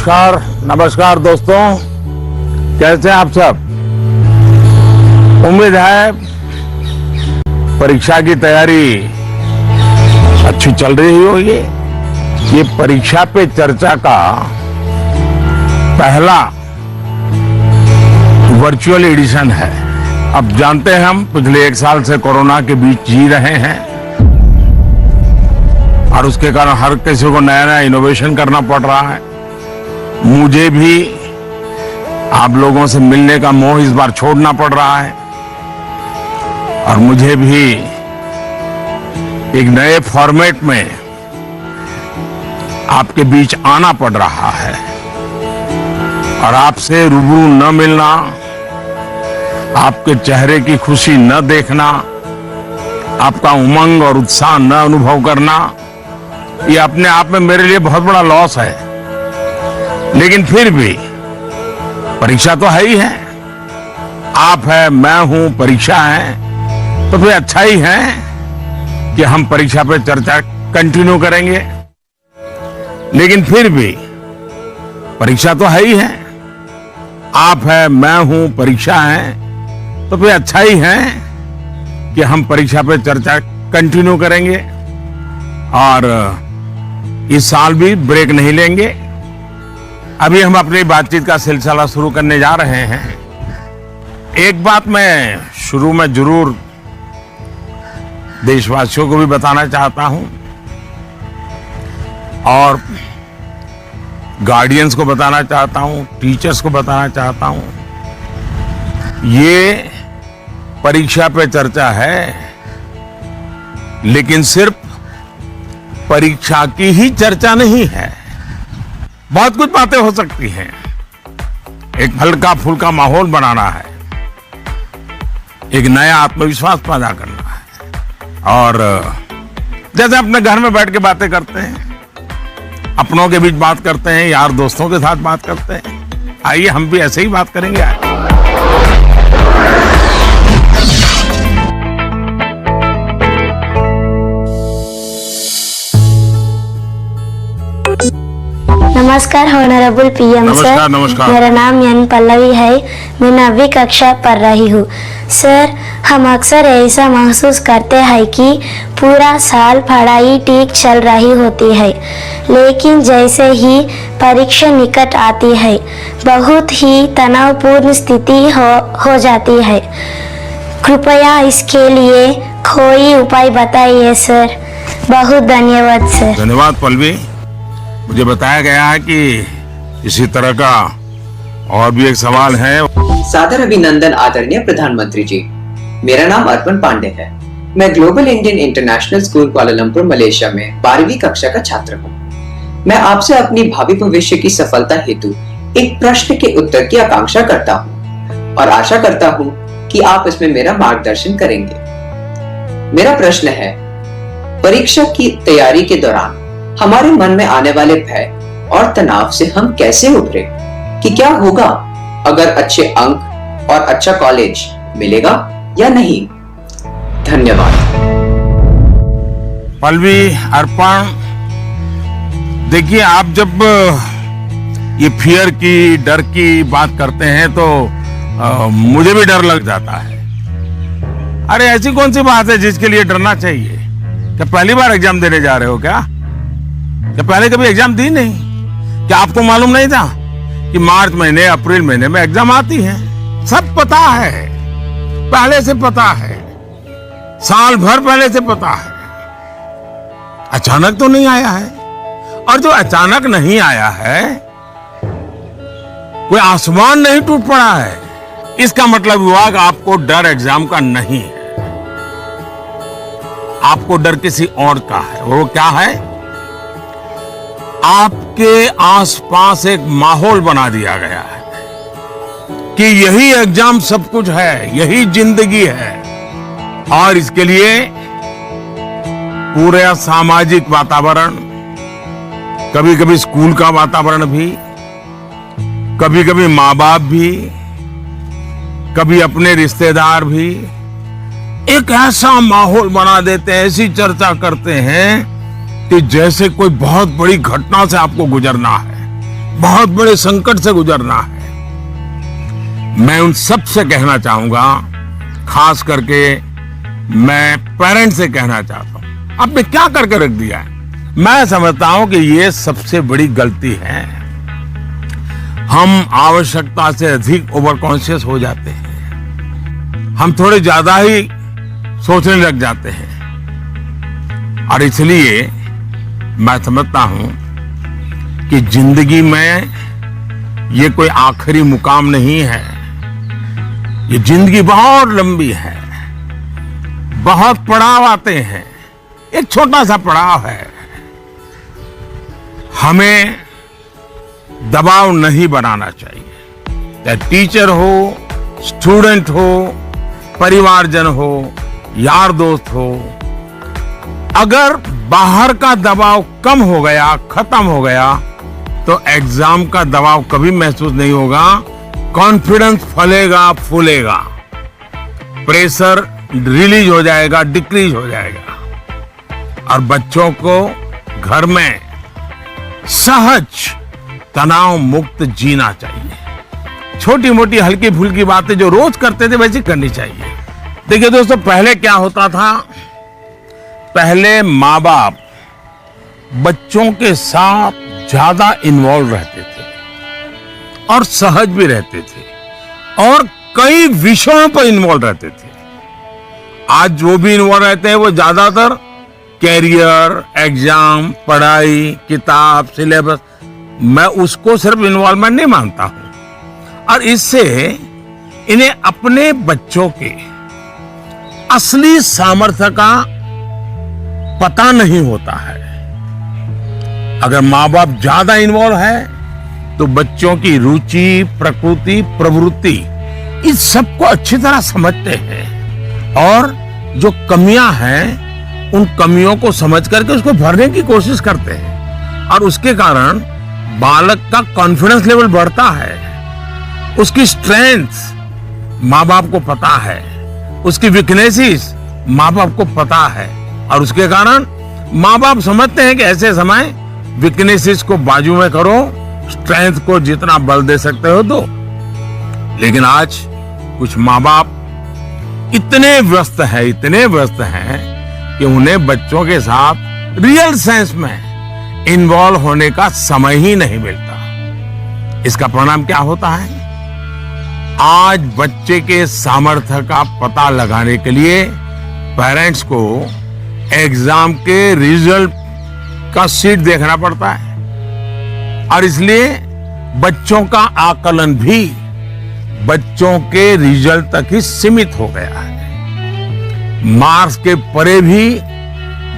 नमस्कार नमस्कार दोस्तों, कैसे हैं आप सब। उम्मीद है परीक्षा की तैयारी अच्छी चल रही होगी। ये परीक्षा पे चर्चा का पहला वर्चुअल एडिशन है। अब जानते हैं हम पिछले 1 साल से कोरोना के बीच जी रहे हैं और उसके कारण हर किसी को नया नया इनोवेशन करना पड़ रहा है। मुझे भी आप लोगों से मिलने का मोह इस बार छोड़ना पड़ रहा है और मुझे भी एक नए फॉर्मेट में आपके बीच आना पड़ रहा है और आपसे रूबरू न मिलना, आपके चेहरे की खुशी न देखना, आपका उमंग और उत्साह न अनुभव करना, ये अपने आप में मेरे लिए बहुत बड़ा लॉस है। लेकिन फिर भी परीक्षा तो है ही है। आप है, मैं हूं, परीक्षा है, तो फिर अच्छा ही है कि हम परीक्षा पे चर्चा कंटिन्यू करेंगे। लेकिन फिर भी परीक्षा तो है ही है। आप है, मैं हूं, परीक्षा है, तो फिर अच्छा ही है कि हम परीक्षा पे चर्चा कंटिन्यू करेंगे और इस साल भी ब्रेक नहीं लेंगे। अभी हम अपनी बातचीत का सिलसिला शुरू करने जा रहे हैं। एक बात मैं शुरू में जरूर देशवासियों को भी बताना चाहता हूं और गार्डियंस को बताना चाहता हूं, टीचर्स को बताना चाहता हूं। ये परीक्षा पे चर्चा है, लेकिन सिर्फ परीक्षा की ही चर्चा नहीं है। बहुत कुछ बातें हो सकती हैं। एक हल्का फुल्का माहौल बनाना है, एक नया आत्मविश्वास पैदा करना है और जैसे अपने घर में बैठ के बातें करते हैं, अपनों के बीच बात करते हैं, यार दोस्तों के साथ बात करते हैं, आइए हम भी ऐसे ही बात करेंगे। नमस्कार होनरेबल पीएम सर। नमस्कार। मेरा नाम एन पल्लवी है। मैं 9वीं कक्षा पढ़ रही हूँ। सर, हम अक्सर ऐसा महसूस करते हैं कि पूरा साल पढ़ाई ठीक चल रही होती है, लेकिन जैसे ही परीक्षा निकट आती है बहुत ही तनावपूर्ण स्थिति हो जाती है। कृपया इसके लिए कोई उपाय बताइए सर। बहुत धन्यवाद सर। धन्यवाद पल्लवी। मुझे बताया गया है कि इसी तरह का और भी एक सवाल है। सादर अभिनंदन आदरणीय प्रधानमंत्री जी। मेरा नाम अर्पण पांडे है। मैं global Indian international school Kuala Lumpur Malaysia में 12वीं कक्षा का छात्र हूँ। मैं आपसे अपनी भावी भविष्य की सफलता हेतु एक प्रश्न के उत्तर की आकांक्षा करता हूँ और आशा करता हूँ कि आप इसमें मेरा मार्गदर्शन करेंगे। मेरा प्रश्न है, परीक्षा की तैयारी के दौरान हमारे मन में आने वाले भय और तनाव से हम कैसे उभरे? कि क्या होगा अगर अच्छे अंक और अच्छा कॉलेज मिलेगा या नहीं? धन्यवाद। पल्लवी, अर्पण, देखिए आप जब ये फियर की, डर की बात करते हैं तो मुझे भी डर लग जाता है। अरे ऐसी कौन सी बात है जिसके लिए डरना चाहिए? क्या पहली बार एग्जाम देने जा रहे हो क्या पहले कभी एग्जाम दी नहीं? क्या आपको मालूम नहीं था कि मार्च महीने, अप्रैल महीने में एग्जाम आती है? सब पता है, पहले से पता है, साल भर पहले से पता है। अचानक तो नहीं आया है, और जो अचानक नहीं आया है, कोई आसमान नहीं टूट पड़ा है। इसका मतलब हुआ कि आपको डर एग्जाम का नहीं है, आपको डर किसी और का है। वो क्या है? आपके आसपास एक माहौल बना दिया गया है कि यही एग्जाम सब कुछ है, यही जिंदगी है और इसके लिए पूरा सामाजिक वातावरण, कभी कभी स्कूल का वातावरण भी, कभी कभी माँ बाप भी, कभी अपने रिश्तेदार भी एक ऐसा माहौल बना देते हैं, ऐसी चर्चा करते हैं कि जैसे कोई बहुत बड़ी घटना से आपको गुजरना है। बहुत बड़े संकट से गुजरना है। मैं उन सब से कहना चाहूंगा, खास करके मैं पेरेंट्स से कहना चाहता हूं, आपने क्या करके रख दिया है। मैं समझता हूं कि ये सबसे बड़ी गलती है। हम आवश्यकता से अधिक ओवर कॉन्शियस हो जाते हैं, हम थोड़े ज्यादा ही सोचने लग जाते हैं, और इसलिए मैं समझता हूं कि जिंदगी में ये कोई आखिरी मुकाम नहीं है। ये जिंदगी बहुत लंबी है, बहुत पड़ाव आते हैं। एक छोटा सा पड़ाव है, हमें दबाव नहीं बनाना चाहिए। चाहे टीचर हो, स्टूडेंट हो, परिवारजन हो, यार दोस्त हो, अगर बाहर का दबाव कम हो गया, खत्म हो गया, तो एग्जाम का दबाव कभी महसूस नहीं होगा। कॉन्फिडेंस फलेगा, फूलेगा, प्रेशर रिलीज हो जाएगा, डिक्रीज हो जाएगा, और बच्चों को घर में सहज तनाव मुक्त जीना चाहिए। छोटी मोटी हल्की फुल्की बातें जो रोज करते थे वैसी करनी चाहिए। देखिए दोस्तों, पहले क्या होता था, पहले माँ बाप बच्चों के साथ ज्यादा इन्वॉल्व रहते थे और सहज भी रहते थे और कई विषयों पर इन्वॉल्व रहते थे। आज जो भी इन्वॉल्व रहते हैं वो ज्यादातर कैरियर, एग्जाम, पढ़ाई, किताब, सिलेबस, मैं उसको सिर्फ इन्वॉल्वमेंट नहीं मानता हूं। और इससे इन्हें अपने बच्चों के असली सामर्थ्य का पता नहीं होता है। अगर माँ बाप ज्यादा इन्वॉल्व है तो बच्चों की रुचि, प्रकृति, प्रवृत्ति, इस सबको अच्छी तरह समझते हैं और जो कमियां हैं उन कमियों को समझ करके उसको भरने की कोशिश करते हैं, और उसके कारण बालक का कॉन्फिडेंस लेवल बढ़ता है। उसकी स्ट्रेंथ माँ बाप को पता है, उसकी वीकनेसेस माँ बाप को पता है, और उसके कारण माँ बाप समझते हैं कि ऐसे समय वीकनेसेस को बाजू में करो, स्ट्रेंथ को जितना बल दे सकते हो दो। लेकिन आज कुछ माँ बाप इतने व्यस्त हैं कि उन्हें बच्चों के साथ रियल सेंस में इन्वॉल्व होने का समय ही नहीं मिलता। इसका परिणाम क्या होता है, आज बच्चे के सामर्थ्य का पता लगाने के लिए पेरेंट्स को एग्जाम के रिजल्ट का शीट देखना पड़ता है, और इसलिए बच्चों का आकलन भी बच्चों के रिजल्ट तक ही सीमित हो गया है। मार्क्स के परे भी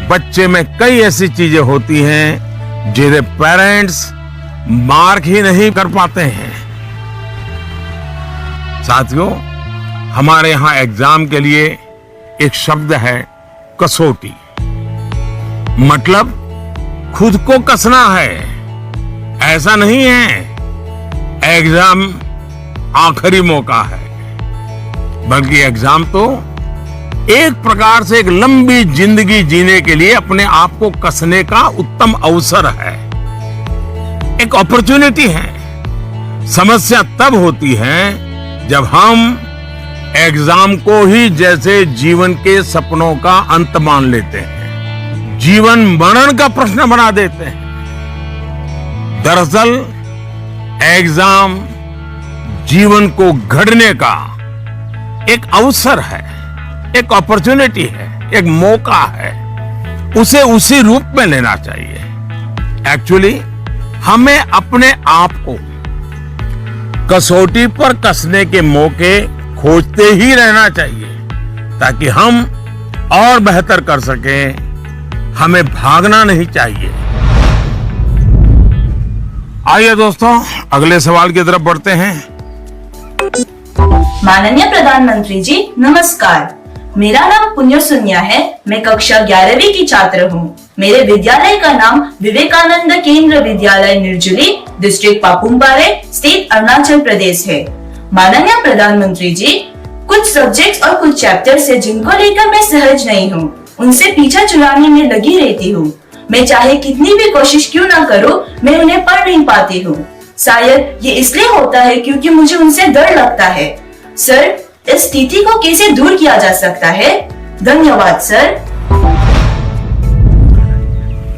बच्चे में कई ऐसी चीजें होती हैं जिन्हें पेरेंट्स मार्क ही नहीं कर पाते हैं। साथियों, हमारे यहां एग्जाम के लिए एक शब्द है कसौटी, मतलब खुद को कसना है। ऐसा नहीं है एग्जाम आखिरी मौका है, बल्कि एग्जाम तो एक प्रकार से एक लंबी जिंदगी जीने के लिए अपने आप को कसने का उत्तम अवसर है, एक अपॉर्चुनिटी है। समस्या तब होती है जब हम एग्जाम को ही जैसे जीवन के सपनों का अंत मान लेते हैं, जीवन मरण का प्रश्न बना देते हैं। दरअसल एग्जाम जीवन को गढ़ने का एक अवसर है, एक अपॉर्चुनिटी है, एक मौका है। उसे उसी रूप में लेना चाहिए। एक्चुअली हमें अपने आप को कसौटी पर कसने के मौके खोजते ही रहना चाहिए, ताकि हम और बेहतर कर सकें। हमें भागना नहीं चाहिए। आइए दोस्तों, अगले सवाल की तरफ बढ़ते हैं। माननीय प्रधानमंत्री जी नमस्कार, मेरा नाम पुण्य सुन्या है। मैं कक्षा 11वीं की छात्र हूँ। मेरे विद्यालय का नाम विवेकानंद केंद्र विद्यालय निर्जुली, डिस्ट्रिक्ट पापुमपारे, स्टेट अरुणाचल प्रदेश है। माननीय प्रधानमंत्री जी, कुछ सब्जेक्ट्स और कुछ चैप्टर्स है जिनको लेकर मैं सहज नहीं हूँ, उनसे पीछा छुड़ाने में लगी रहती हूँ। मैं चाहे कितनी भी कोशिश क्यों ना करूँ, मैं उन्हें पढ़ नहीं पाती हूँ। शायद ये इसलिए होता है क्योंकि मुझे उनसे डर लगता है। सर, इस स्थिति को कैसे दूर किया जा सकता है? धन्यवाद सर।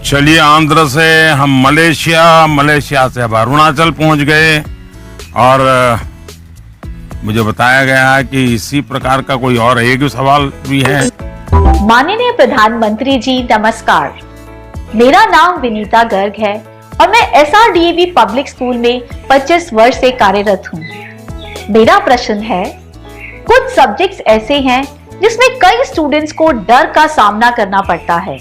चलिए, आंध्र से हम मलेशिया से अब अरुणाचल पहुंच गए और मुझे बताया गया है कि इसी प्रकार का कोई और एक सवाल भी है। माननीय प्रधानमंत्री जी नमस्कार, मेरा नाम विनीता गर्ग है और मैं SRDAV पब्लिक स्कूल में 25 वर्ष से कार्यरत हूँ। मेरा प्रश्न है, कुछ सब्जेक्ट्स ऐसे हैं जिसमें कई स्टूडेंट्स को डर का सामना करना पड़ता है,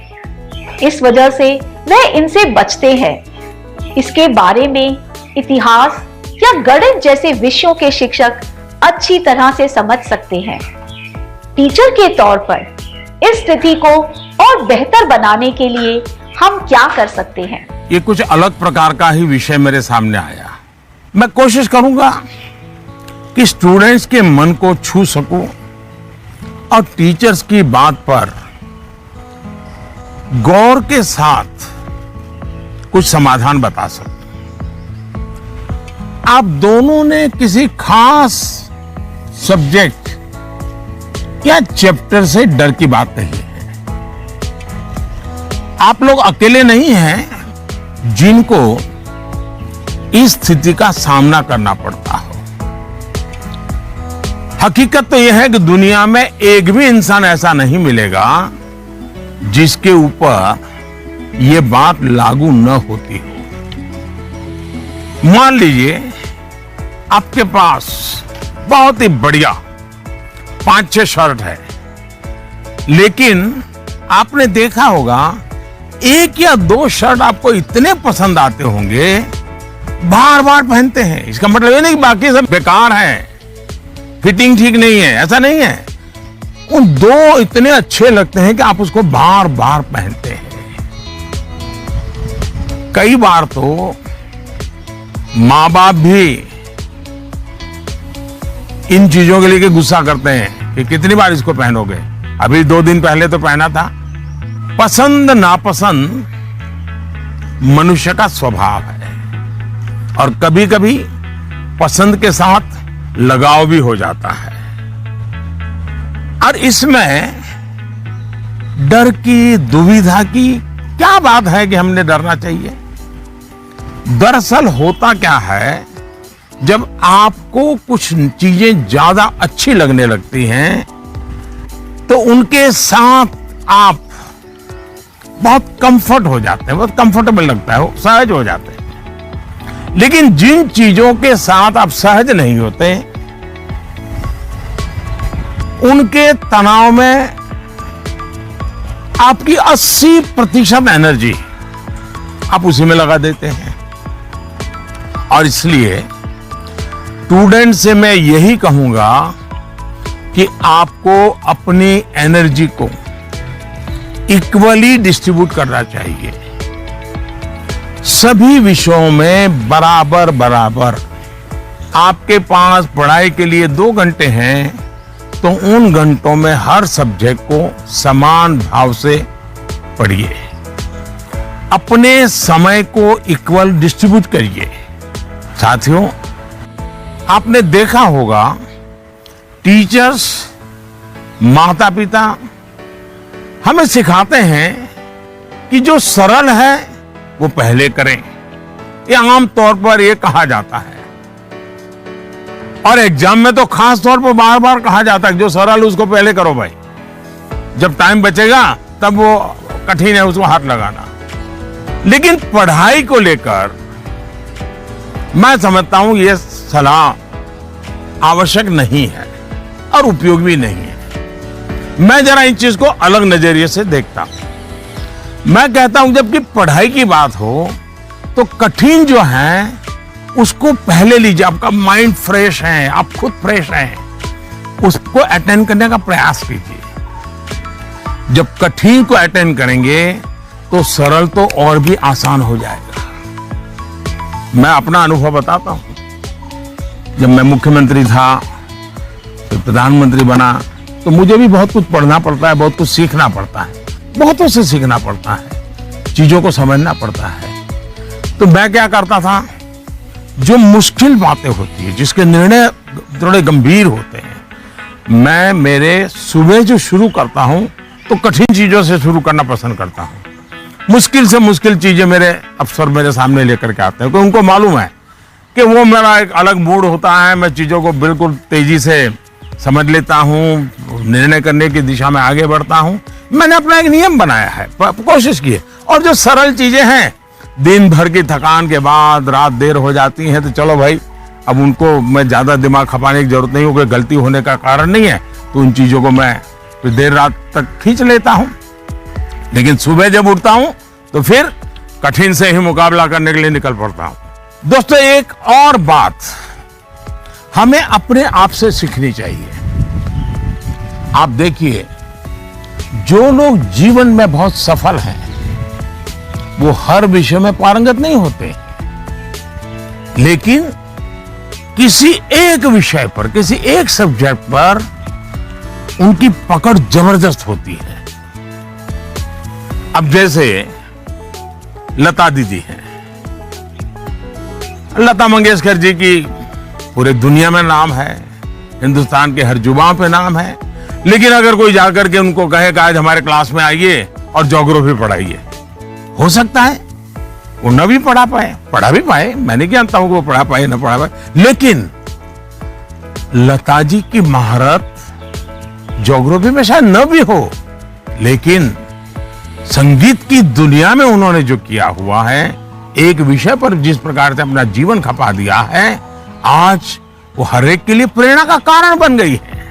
इस वजह से वह इनसे बचते हैं। इसके बारे में इतिहास या गणित जैसे विषयों के शिक्षक अच्छी तरह से समझ सकते हैं। टीचर के तौर पर इस स्थिति को और बेहतर बनाने के लिए हम क्या कर सकते हैं? ये कुछ अलग प्रकार का ही विषय मेरे सामने आया। मैं कोशिश करूंगा कि स्टूडेंट्स के मन को छू सकूं और टीचर्स की बात पर गौर के साथ कुछ समाधान बता सकूं। आप दोनों ने किसी खास सब्जेक्ट या चैप्टर से डर की बात कही है। आप लोग अकेले नहीं हैं जिनको इस स्थिति का सामना करना पड़ता हो। हकीकत तो यह है कि दुनिया में एक भी इंसान ऐसा नहीं मिलेगा जिसके ऊपर यह बात लागू न होती हो। मान लीजिए आपके पास बहुत ही बढ़िया 5-6 शर्ट है, लेकिन आपने देखा होगा 1 या 2 शर्ट आपको इतने पसंद आते होंगे, बार बार पहनते हैं। इसका मतलब ये नहीं कि बाकी सब बेकार हैं, फिटिंग ठीक नहीं है, ऐसा नहीं है। उन 2 इतने अच्छे लगते हैं कि आप उसको बार बार पहनते हैं। कई बार तो माँ बाप भी इन चीजों के लिए गुस्सा करते हैं कि कितनी बार इसको पहनोगे, अभी 2 दिन पहले तो पहना था। पसंद नापसंद मनुष्य का स्वभाव है और कभी कभी पसंद के साथ लगाव भी हो जाता है। और इसमें डर की, दुविधा की क्या बात है कि हमने डरना चाहिए? दरअसल होता क्या है, जब आपको कुछ चीजें ज्यादा अच्छी लगने लगती हैं तो उनके साथ आप बहुत कंफर्ट हो जाते हैं, बहुत कंफर्टेबल लगता है, सहज हो जाते हैं। लेकिन जिन चीजों के साथ आप सहज नहीं होते, उनके तनाव में आपकी 80% एनर्जी आप उसी में लगा देते हैं। और इसलिए स्टूडेंट से मैं यही कहूंगा कि आपको अपनी एनर्जी को इक्वली डिस्ट्रीब्यूट करना चाहिए। सभी विषयों में बराबर बराबर। आपके पास पढ़ाई के लिए 2 घंटे हैं तो उन घंटों में हर सब्जेक्ट को समान भाव से पढ़िए। अपने समय को इक्वल डिस्ट्रीब्यूट करिए। साथियों, आपने देखा होगा टीचर्स, माता पिता हमें सिखाते हैं कि जो सरल है वो पहले करें। ये आम तौर पर ये कहा जाता है और एग्जाम में तो खास तौर पर बार बार कहा जाता है जो सरल उसको पहले करो भाई, जब टाइम बचेगा तब वो कठिन है उसको हाथ लगाना। लेकिन पढ़ाई को लेकर मैं समझता हूं ये सलाह आवश्यक नहीं है और उपयोगी भी नहीं है। मैं जरा इस चीज को अलग नजरिए से देखता हूं। मैं कहता हूं जबकि पढ़ाई की बात हो तो कठिन जो है उसको पहले लीजिए। आपका माइंड फ्रेश है, आप खुद फ्रेश हैं, उसको अटेंड करने का प्रयास कीजिए। जब कठिन को अटेंड करेंगे तो सरल तो और भी आसान हो जाएगा। मैं अपना अनुभव बताता हूं। जब मैं मुख्यमंत्री था, फिर प्रधानमंत्री बना, तो मुझे भी बहुत कुछ पढ़ना पड़ता है, बहुत कुछ सीखना पड़ता है, बहुतों से सीखना पड़ता है, चीजों को समझना पड़ता है। तो मैं क्या करता था, जो मुश्किल बातें होती है, जिसके निर्णय थोड़े गंभीर होते हैं, मैं मेरे सुबह जो शुरू करता हूं तो कठिन चीजों से शुरू करना पसंद करता हूं। मुश्किल से मुश्किल चीजें मेरे अफसर मेरे सामने लेकर के आते हैं, क्योंकि उनको मालूम है कि वो मेरा एक अलग मूड होता है, मैं चीजों को बिल्कुल तेजी से समझ लेता हूं, निर्णय करने की दिशा में आगे बढ़ता हूं। मैंने अपना एक नियम बनाया है, कोशिश की है। और जो सरल चीजें हैं, दिन भर की थकान के बाद रात देर हो जाती है, तो चलो भाई अब उनको मैं ज्यादा दिमाग खपाने की जरूरत नहीं हो, कोई गलती होने का कारण नहीं है, तो उन चीजों को मैं फिर देर रात तक खींच लेता हूं। लेकिन सुबह जब उठता हूं तो फिर कठिन से ही मुकाबला करने के लिए निकल पड़ता हूं। दोस्तों, एक और बात हमें अपने आप से सीखनी चाहिए। आप देखिए, जो लोग जीवन में बहुत सफल हैं, वो हर विषय में पारंगत नहीं होते, लेकिन किसी एक विषय पर, किसी एक सब्जेक्ट पर उनकी पकड़ जबरदस्त होती है। अब जैसे लता दीदी हैं, लता मंगेशकर जी की पूरे दुनिया में नाम है, हिंदुस्तान के हर जुबान पे नाम है, लेकिन अगर कोई जाकर के उनको कहे कि आज हमारे क्लास में आइए और ज्योग्राफी पढ़ाइए, हो सकता है वो न भी पढ़ा भी पाए, मैं नहीं जानता हूं कि वो पढ़ा पाए न पढ़ा पाए, लेकिन लता जी की महारत ज्योग्राफी में शायद न भी हो, लेकिन संगीत की दुनिया में उन्होंने जो किया हुआ है, एक विषय पर जिस प्रकार से अपना जीवन खपा दिया है, आज वो हर एक के लिए प्रेरणा का कारण बन गई है।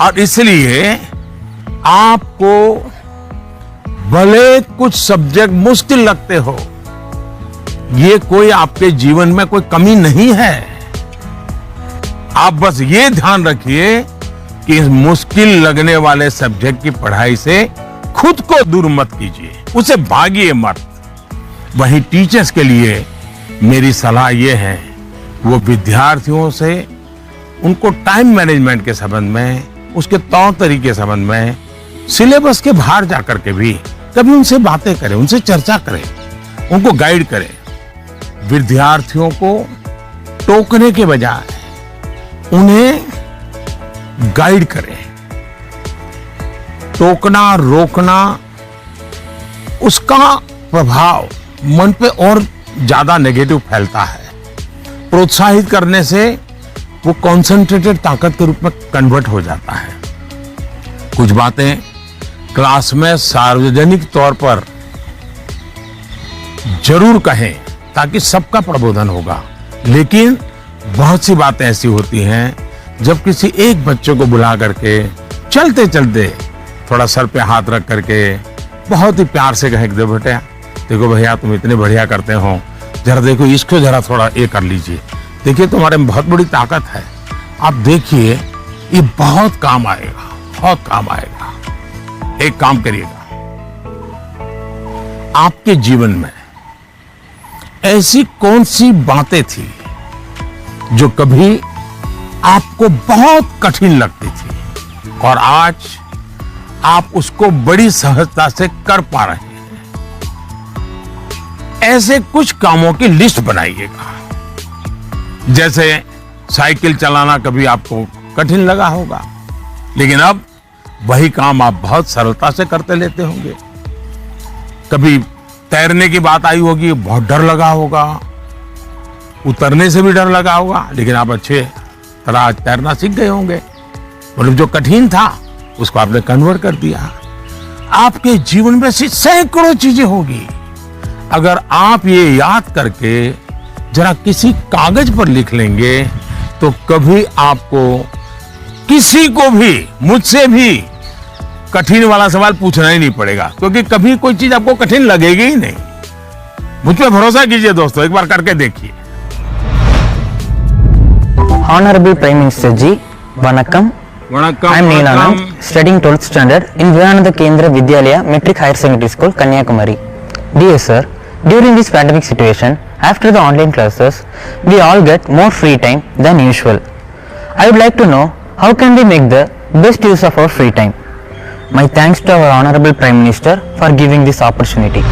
और इसलिए आपको भले कुछ सब्जेक्ट मुश्किल लगते हो, ये कोई आपके जीवन में कोई कमी नहीं है। आप बस ये ध्यान रखिए कि इस मुश्किल लगने वाले सब्जेक्ट की पढ़ाई से खुद को दूर मत कीजिए, उसे भागिए मत। वहीं टीचर्स के लिए मेरी सलाह यह है, वो विद्यार्थियों से उनको टाइम मैनेजमेंट के संबंध में, उसके तौर तरीके संबंध में, सिलेबस के बाहर जाकर के भी कभी उनसे बातें करें, उनसे चर्चा करें, उनको गाइड करें। विद्यार्थियों को टोकने के बजाय उन्हें गाइड करें। टोकना, रोकना, उसका प्रभाव मन पे और ज्यादा नेगेटिव फैलता है। प्रोत्साहित करने से वो कॉन्सेंट्रेटेड ताकत के रूप में कन्वर्ट हो जाता है। कुछ बातें क्लास में सार्वजनिक तौर पर जरूर कहें ताकि सबका प्रबोधन होगा, लेकिन बहुत सी बातें ऐसी होती हैं जब किसी एक बच्चे को बुला करके चलते चलते थोड़ा सर पे हाथ रख करके बहुत ही प्यार से कहें, दे बेटा देखो भैया तुम इतने बढ़िया करते हो, जरा देखो इसको जरा थोड़ा ये कर लीजिए, देखिए तुम्हारे में बहुत बड़ी ताकत है, आप देखिए ये बहुत काम आएगा, बहुत काम आएगा। एक काम करिएगा, आपके जीवन में ऐसी कौन सी बातें थी जो कभी आपको बहुत कठिन लगती थी और आज आप उसको बड़ी सहजता से कर पा रहे हैं? ऐसे कुछ कामों की लिस्ट बनाइएगा। जैसे साइकिल चलाना कभी आपको कठिन लगा होगा, लेकिन अब वही काम आप बहुत सरलता से करते लेते होंगे। कभी तैरने की बात आई होगी, बहुत डर लगा होगा, उतरने से भी डर लगा होगा, लेकिन आप अच्छे तरह आज तैरना सीख गए होंगे। मतलब जो कठिन था उसको आपने कन्वर्ट कर दिया। आपके जीवन में ऐसी सैकड़ों चीजें होगी, अगर आप ये याद करके जरा किसी कागज पर लिख लेंगे तो कभी आपको किसी को भी, मुझसे भी कठिन वाला सवाल पूछना ही नहीं पड़ेगा, क्योंकि कभी कोई चीज आपको कठिन लगेगी ही नहीं। मुझ पे भरोसा कीजिए दोस्तों, एक बार करके देखिए। Honorable Prime Minister Ji, Vanakkam. Vanakkam. I am Neelanand, studying 12th standard in Vivekananda Kendra Vidyalaya Metric Higher Secondary School, Kanyakumari. Dear sir, during this pandemic situation, after the online classes, we all get more free time than usual. I would like to know how can we make the best use of our free time. My thanks to our Honorable Prime Minister for giving this opportunity.